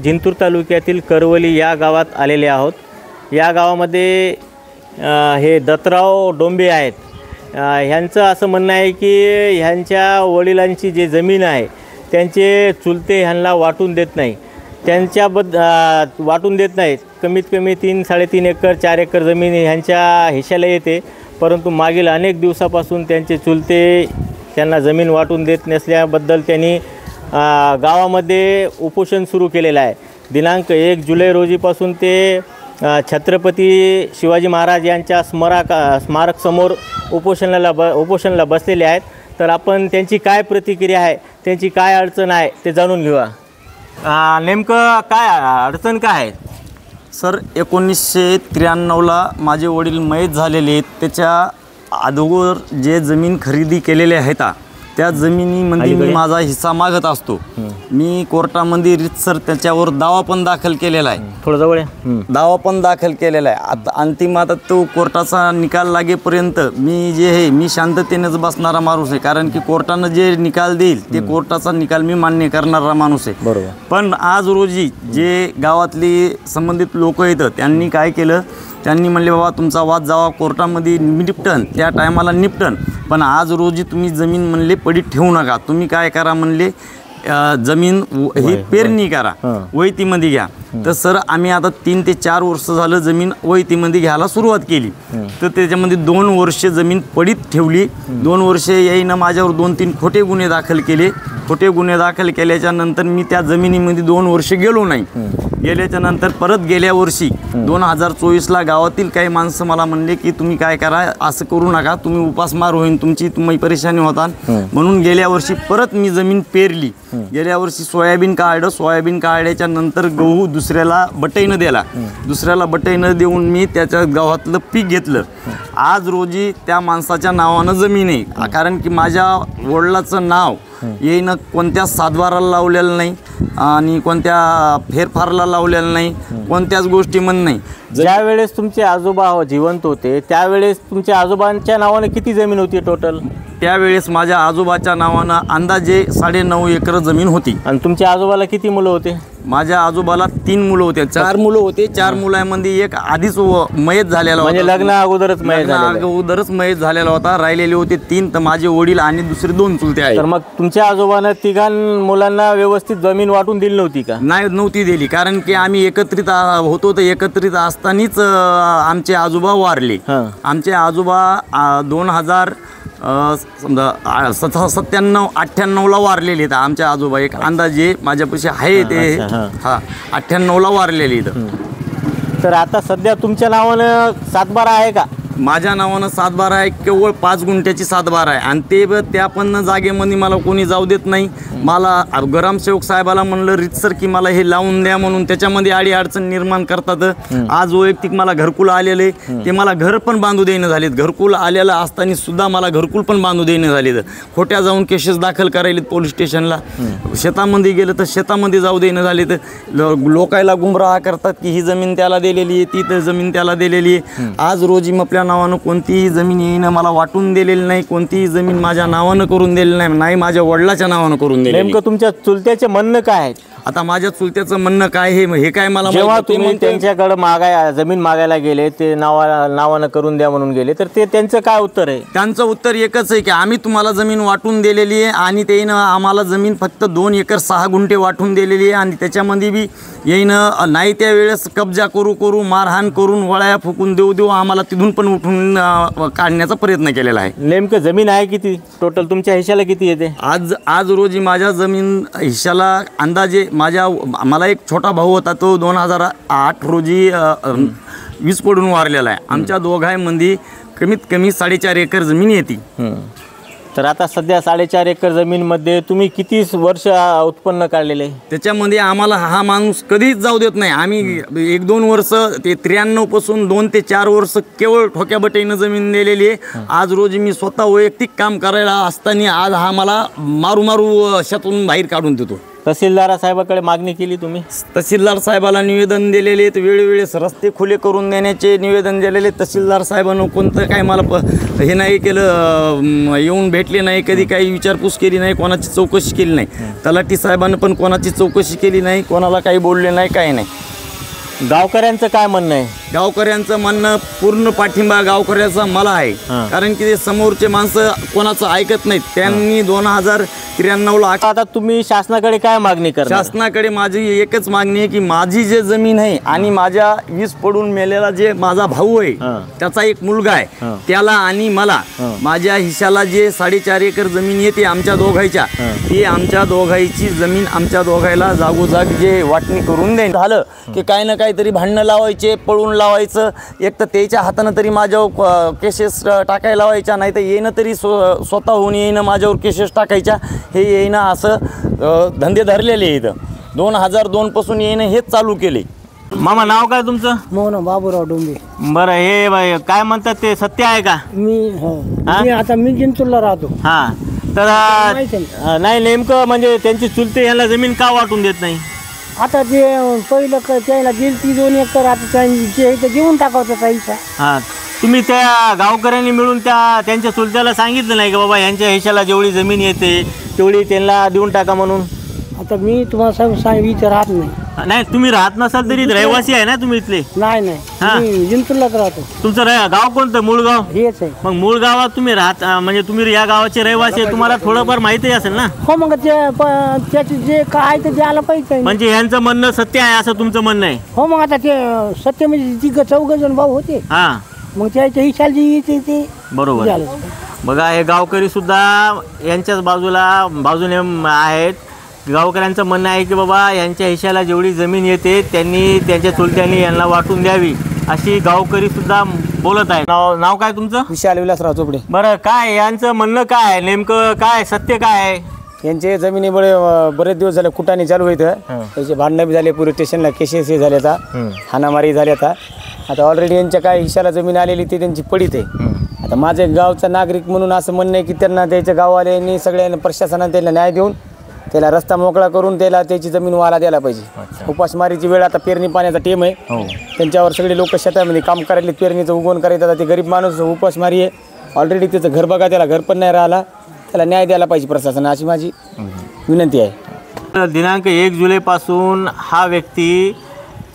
जिंतूर तालुक्यातील करवली या गावात आलेले आहोत। या गावामध्ये हे दत्तराव डोंबे आहेत। ह्यांचं असं म्हणणं आहे की ह्यांच्या वडिलांची जी जमीन आहे त्यांचे चुलते ह्यांना वाटून देत नाही, वाटून देत नाहीत। कमीत कमी 3-3.5 एकर 4 एकर जमीन ह्यांच्या हिश्श्याला येते, परंतु मागील अनेक दिवसापासून त्यांचे चुलते त्यांना जमीन वाटून देत नसल्याबद्दल त्यांनी गावामध्ये उपोषण सुरू केलेलं आहे। दिनांक 1 जुलै रोजीपासून ते छत्रपती शिवाजी महाराज यांच्या स्मारक समोर उपोषणाला बसलेले आहेत। तर आपण त्यांची काय प्रतिक्रिया आहे, त्यांची काय अडचण आहे ते जाणून घेऊया। नेमकं काय अडचण काय आहे? सर, 1993ला माझे वडील मयत झालेले आहेत। त्याच्या अगोदर जे जमीन खरेदी केलेले आहेत त्या जमिनीमध्ये मी माझा हिस्सा मागत असतो। मी कोर्टामध्ये रीतसर त्याच्यावर दावा पण दाखल केलेला आहे। थोडं जवळ आहे। दावा पण दाखल केलेला आहे। आता अंतिम आता तो कोर्टाचा निकाल लागेपर्यंत मी शांततेनेच बसणारा माणूस आहे, कारण की कोर्टानं जे निकाल देईल ते कोर्टाचा निकाल मी मान्य करणारा माणूस आहे। बरोबर। पण आज रोजी जे गावातली संबंधित लोक आहेत त्यांनी काय केलं, त्यांनी म्हणले बाबा तुमचा वाद जावा कोर्टामध्ये निपटन, त्या टायमाला निपटन, पण आज रोजी तुम्ही जमीन म्हणले पडीत ठेवू नका, तुम्ही काय करा म्हणले जमीन ही पेरणी करा, वैतीमध्ये घ्या। तर सर आम्ही आता 3 ते 4 वर्ष झालं जमीन वैतीमध्ये घ्यायला सुरुवात केली। तर त्याच्यामध्ये 2 वर्ष जमीन पडीत ठेवली। 2 वर्ष याईनं माझ्यावर 2-3 खोटे गुन्हे दाखल केले। खोटे गुन्हे दाखल केल्याच्या नंतर मी त्या जमिनीमध्ये 2 वर्ष गेलो नाही। गेल्याच्या नंतर परत गेल्या वर्षी 2024ला गावातील काही माणसं मला म्हणले की तुम्ही काय करा, असं करू नका, तुम्ही उपासमार होईन, तुम्ही परेशानी होता, म्हणून गेल्या वर्षी परत मी जमीन पेरली। गेल्या वर्षी सोयाबीन काढल्याच्या नंतर गहू दुसऱ्याला बटाईनं दिला, दुसऱ्याला बटाईनं देऊन मी त्याच्या गावातलं पीक घेतलं। आज रोजी त्या माणसाच्या नावानं जमीन आहे, कारण की माझ्या वडिलाचं नाव येईनं कोणत्या सातबाराला लावलेलं नाही आणि कोणत्या फेरफारला लावलेलं नाही, कोणत्याच गोष्टी म्हण नाही। ज्या वेळेस तुमचे आजोबा जिवंत होते त्यावेळेस तुमच्या आजोबांच्या नावाने किती जमीन होती टोटल? त्यावेळेस माझ्या आजोबाच्या नावानं अंदाजे 9.5 एकर जमीन होती। आणि तुमच्या आजोबाला किती मुलं होते? माझ्या आजोबाला 3 मुलं होते, 4 मुलं होते। 4 मुलांमध्ये एक आधीच मयत झालेला होता, म्हणजे लग्न अगोदरच मयत झालेला होता। राहिलेले होते 3, तर माझे वडील आणि दुसरे 2 चुलते आहेत। तर मग तुमच्या आजोबानं 3 मुलांना व्यवस्थित जमीन वाटून दिली नव्हती का? नव्हती दिली, कारण की आम्ही एकत्रित होतो, तर एकत्रित असतानाच आमचे आजोबा वारले। आमचे आजोबा 97-98ला वारलेले आहेत आमचे आजोबा। एक अंदाजे माझ्यापाशी आहे ते 98ला वारलेले इथं। तर आता सध्या तुमच्या नावानं 7/12 आहे का? माझ्या नावानं 7/12 आहे, केवळ 5 गुंठ्याची 7/12 आहे, आणि ते त्या पण जागेमध्ये मला कोणी जाऊ देत नाही। मला ग्रामसेवक साहेबाला म्हणलं रीतसर की मला हे लावून द्या म्हणून, त्याच्यामध्ये अडचण निर्माण करतात। आज वैयक्तिक मला घरकुल आलेले, ते मला घर पण बांधू देणं झालेत। घरकुल आलेलं असताना सुद्धा मला घरकुल पण बांधू देणं झालेत। खोट्या जाऊन केसेस दाखल करायलेत पोलीस स्टेशनला। शेतामध्ये गेलं तर शेतामध्ये जाऊ देणं झाले, तर लोकायला गुमराह करतात की ही जमीन त्याला दिलेली आहे, ती तर जमीन त्याला दिलेली आहे। आज रोजी आपल्या नावानं कोणतीही जमीन येईनं मला वाटून दिलेली नाही, कोणतीही जमीन माझ्या नावानं करून दिलेली नाही, माझ्या वडिलाच्या नावानं करून दिली। नेमकं तुमच्या चुलत्याचे म्हणणं काय आहे? आता माझ्या चुलत्याचं म्हणणं काय हे काय मला, जेव्हा तुम्ही त्यांच्याकडे जमीन मागायला गेले, ते नावानं करून द्या म्हणून गेले, तर ते त्यांचं काय उत्तर आहे? त्यांचं उत्तर एकच आहे की आम्ही तुम्हाला जमीन वाटून दिलेली आहे, आणि त्यानं आम्हाला जमीन फक्त 2 एकर 6 गुंठे वाटून दिलेली आहे, आणि त्याच्यामध्ये बी येईनं नाही त्यावेळेस कब्जा करू मारहाण करून वळ्या फुकून देऊ आम्हाला तिथून पण उठून काढण्याचा प्रयत्न केलेला आहे। नेमकं जमीन आहे किती टोटल? तुमच्या हिश्श्याला किती येते? आज रोजी माझ्या जमीन हिश्श्याला अंदाजे मला एक छोटा भाऊ होता, तो 2008 रोजी वीज पडून वारलेला आहे। आमच्या दोघांमध्ये कमीत कमी 4.5 एकर जमीन येते। तर आता सध्या 4.5 एकर जमीनमध्ये तुम्ही किती वर्ष उत्पन्न काढलेले? त्याच्यामध्ये आम्हाला हा माणूस कधीच जाऊ देत नाही। आम्ही 1-2 वर्ष, ते 93 पासून 2 ते 4 वर्ष केवळ ठोक्या बटाईनं जमीन दिलेली आहे। आज रोजी मी स्वतः वैयक्तिक काम करायला असताना आज हा मला मारू शेतातून बाहेर काढून देतो। तहसीलदार साहेबाकडे मागणी केली तुम्ही? तहसीलदार साहेबाला निवेदन दिलेले आहेत, वेळोवेळेस रस्ते खुले करून देण्याचे निवेदन दिलेले. तहसीलदार साहेबांना कोणतं काय मला हे नाही केलं, येऊन भेटले नाही, कधी काही विचारपूस केली नाही, कोणाची चौकशी केली नाही. तलाठी साहेबांना पण कोणाची चौकशी केली नाही, कोणाला काही बोलले नाही, काही नाही. गावकऱ्यांचं काय म्हणणं आहे? गावकऱ्यांचं म्हणणं पूर्ण पाठिंबा गावकऱ्याचा मला आहे. कारण की ते समोरचे माणसं कोणाचं ऐकत नाहीत. त्यांनी 2093ला आता तुम्ही शासनाकडे काय मागणी करणार? शासनाकडे माझी एकच मागणी आहे की माझी जे जमीन आहे आणि माझ्या वीज पडून मेलेला जे माझा भाऊ आहे त्याचा एक मुलगा आहे, त्याला आणि मला माझ्या हिश्श्याला जे 4.5 एकर जमीन येते आमच्या दोघांच्या, ती आमच्या दोघांची जमीन आमच्या दोघांना जागोजाग जे वाटणी करून देईन. झालं की काही ना काहीतरी भांडणं लावायचे, पळून लावायचं. एक तर त्याच्या हातानं तरी माझ्यावर केसेस टाकायला लावायच्या, नाही तर येणं तरी स्वतःहून येणं माझ्यावर केसेस टाकायच्या. हे येणं असं धंदे धरलेले इथं 2002 पासून येणं हेच चालू केले. मामा नाव काय तुमचं? मोहन बाबूराव डोंबे. बरं, हे काय म्हणतात ते सत्य आहे का? मी जिंतूरला राहतो. हा, तर नाही नेमकं म्हणजे त्यांची चुलते ह्याला जमीन का वाटून देत नाही? आता ते पहिलं त्याला दिली ती 2 एकर, आता त्यांचे इथं घेऊन टाकावं पैसा. हां, तुम्ही त्या गावकऱ्यांनी मिळून त्यांच्या चुलत्याला सांगितलं नाही का बाबा यांच्या हिश्श्याला जेवढी जमीन येते तेवढी त्यांना देऊन टाका म्हणून? आता मी तुम्हाला इथं राहत नाही. नाही, तुम्ही राहत नसाल तरी रहिवासी आहे ना तुम्ही इथले? नाही, जिंतूरलाच राहतो. तुमचं गाव कोणतं? मूळ गाव हेच आहे. मग मूळ गावात तुम्ही राहत म्हणजे तुम्ही या गावाचे रहिवासी आहे, तुम्हाला थोडंफार माहिती असेल ना? हो, मग त्याचे जे काय ते द्यायला पाहिजे. म्हणजे यांचं म्हणणं सत्य आहे असं तुमचं म्हणणं आहे? हो, मग आता ते सत्य म्हणजे 3-4 जण भाऊ होते. हा, मग त्याच्या हिशाला जे येते ते बरोबर. बघा, हे गावकरी सुद्धा यांच्याच बाजूने आहेत. गावकऱ्यांचं म्हणणं आहे की बाबा यांच्या हिश्श्याला जेवढी जमीन येते त्यांनी त्यांच्या चुलत्यांनी यांना वाटून द्यावी, अशी गावकरी सुद्धा बोलत आहे. नाव काय तुमचं? विशाल विलासराव चोपडे. बरं, काय यांचं म्हणणं काय आहे नेमकं? काय सत्य काय आहे? यांचे जमिनीमुळे बरेच दिवस झाले कुटाने चालू होतं. त्याचे भांडणं बी झाले, पोलीस स्टेशनला केसेस हे झाले, आता हाणामारी झाली. आता ऑलरेडी यांच्या काय हिश्श्याला जमीन आलेली ती त्यांची पडीत आहे. आता माझे गावचा नागरिक म्हणून असं म्हणणं आहे की त्यांना त्याच्या गाववाल्यांनी सगळ्यांना प्रशासनाने त्याला न्याय देऊन त्याला रस्ता मोकळा करून त्याला त्याची जमीन वाला द्यायला पाहिजे. उपासमारीची वेळ, आता पेरणी पाण्याचा टेम आहे. त्यांच्यावर सगळे लोक शेतामध्ये काम करायले, पेरणीचं उगवण करायचं. आता ते गरीब माणूस उपासमारी आहे, ऑलरेडी त्याचं घर बघा, त्याला घर पण नाही राहिला, त्याला न्याय द्यायला पाहिजे प्रशासन, अशी माझी विनंती आहे. दिनांक 1 जुलैपासून हा व्यक्ती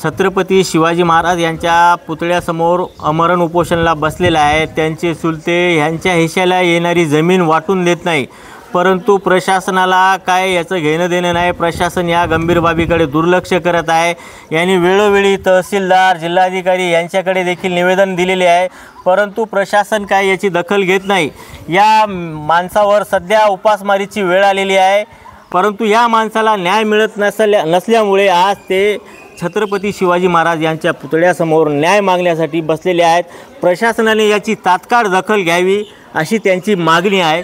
छत्रपती शिवाजी महाराज यांच्या पुतळ्यासमोर आमरण उपोषणाला बसलेला आहे. त्यांचे चुलते ह्यांच्या हिश्श्याला येणारी जमीन वाटून देत नाही, परंतु प्रशासनाला काय याचं घेणं देणं नाही. प्रशासन या गंभीर बाबीकडे दुर्लक्ष करत आहे. यांनी वेळोवेळी तहसीलदार, जिल्हाधिकारी यांच्याकडे देखील निवेदन दिलेले आहे, परंतु प्रशासन काय याची दखल घेत नाही. या माणसावर सध्या उपासमारीची वेळ आलेली आहे, परंतु या माणसाला न्याय मिळत नसल्यामुळे आज ते छत्रपती शिवाजी महाराज यांच्या पुतळ्यासमोर न्याय मागण्यासाठी बसलेले आहेत. प्रशासनाने याची तात्काळ दखल घ्यावी अशी त्यांची मागणी आहे.